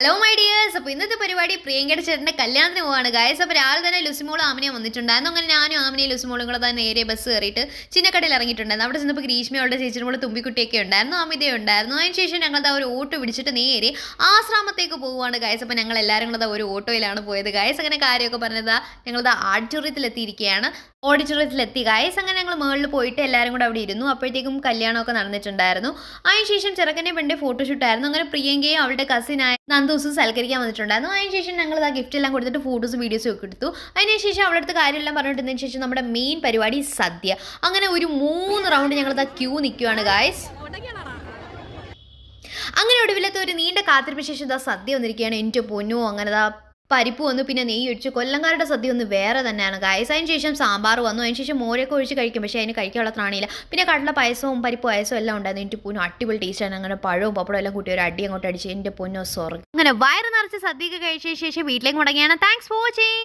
Hello my dears. അപ്പോൾ ഇന്നത്തെ പരിപാടി പ്രിയങ്കയുടെ ചേട്ടൻ്റെ കല്യാണത്തിന് പോവാണ് ഗായ്സ്. അപ്പോൾ രാവിലെ തന്നെ ലുസിമോളും ആമിനയും വന്നിട്ടുണ്ടായിരുന്നു. അങ്ങനെ ഞാനും ആമിനയും ലുസിമോളും കൂടെ തന്നെ നേരെ ബസ് കയറിയിട്ട് ചിന്നക്കടയിൽ ഇറങ്ങിയിട്ടുണ്ടായിരുന്നു. അവിടെ ചെന്നപ്പോൾ ഗ്രീഷ്മയുടെ ചേച്ചിയുടെ കൂടെ തുമ്പിക്കുട്ടിയൊക്കെ ഉണ്ടായിരുന്നു, അമിതയും ഉണ്ടായിരുന്നു. അതിനുശേഷം ഞങ്ങൾ ഒരു ഓട്ടോ പിടിച്ചിട്ട് നേരെ ആശ്രാമത്തേക്ക് പോവുകയാണ് ഗായ്സ്. അപ്പോൾ ഞങ്ങൾ എല്ലാവരും കൂടെ ഒരു ഓട്ടോയിലാണ് പോയത് ഗായ്സ്. അങ്ങനെ കാര്യമൊക്കെ പറഞ്ഞത് ഞങ്ങളത് ഓഡിറ്റോറിയത്തിലെത്തിയിരിക്കുകയാണ്. ഓഡിറ്റോറിയത്തിലെത്തി ഗായ്സ്. അങ്ങനെ ഞങ്ങൾ മുകളിൽ പോയിട്ട് എല്ലാവരും കൂടെ അവിടെ ഇരുന്നു. അപ്പോഴത്തേക്കും കല്യാണമൊക്കെ നടന്നിട്ടുണ്ടായിരുന്നു. അതിനുശേഷം ചെറുക്കൻ്റെ പെണ്ണിൻ്റെ ഫോട്ടോഷൂട്ടായിരുന്നു. അങ്ങനെ പ്രിയങ്കയും അവളുടെ കസിനായ നന്ദൂസും സൽക്കരിക്കാൻ വന്നിട്ടുണ്ടായിരുന്നു. അതിനുശേഷം ഞങ്ങൾ ആ ഗിഫ്റ്റ് എല്ലാം കൊടുത്തിട്ട് ഫോട്ടോസും വീഡിയോസും ഒക്കെ എടുത്തു. അതിനുശേഷം അവളുടെ അടുത്ത് കാര്യമെല്ലാം പറഞ്ഞിട്ടതിന് ശേഷം നമ്മുടെ മെയിൻ പരിപാടി സദ്യ. അങ്ങനെ ഒരു 3 റൗണ്ട് ഞങ്ങളത് ക്യൂ നിൽക്കുകയാണ് ഗായ്സ്. അങ്ങനെ ഒടുവിലത്തെ ഒരു നീണ്ട കാത്തിരിപ്പിന് ശേഷം ഇതാ സദ്യ വന്നിരിക്കുകയാണ്. എൻ്റെ പൊന്നോ, അങ്ങനെ പരിപ്പ് വന്നു, പിന്നെ നെയ്യ് ഒഴിച്ചു. കൊല്ലങ്കാരുടെ സദ്യ ഒന്ന് വേറെ തന്നെയാണ് ഗായ്സ്. അതിന് ശേഷം സാമ്പാർ വന്നു. അതിന് ശേഷം മോരൊക്കെ ഒഴിച്ച് കഴിക്കും, പക്ഷേ അതിന് കഴിക്കാനുള്ള ത്രാണിയില്ല. പിന്നെ കടല പായസവും പരിപ്പ് പായസവും എല്ലാം ഉണ്ടായിരുന്നു. എൻ്റെ പൊന്നോ, അടിപൊളി ടേസ്റ്റാണ്. അങ്ങനെ പഴവും പപ്പടവും എല്ലാം കൂട്ടി ഒരു അടി അങ്ങോട്ട് അടിച്ച് എൻ്റെ പൊന്നോ സ്വർഗ്ഗം. അങ്ങനെ വയറ് നിറച്ച് സദ്യയൊക്കെ കഴിച്ച ശേഷം വീട്ടിലേക്ക് മുടങ്ങിയാണ്. Thanks for watching.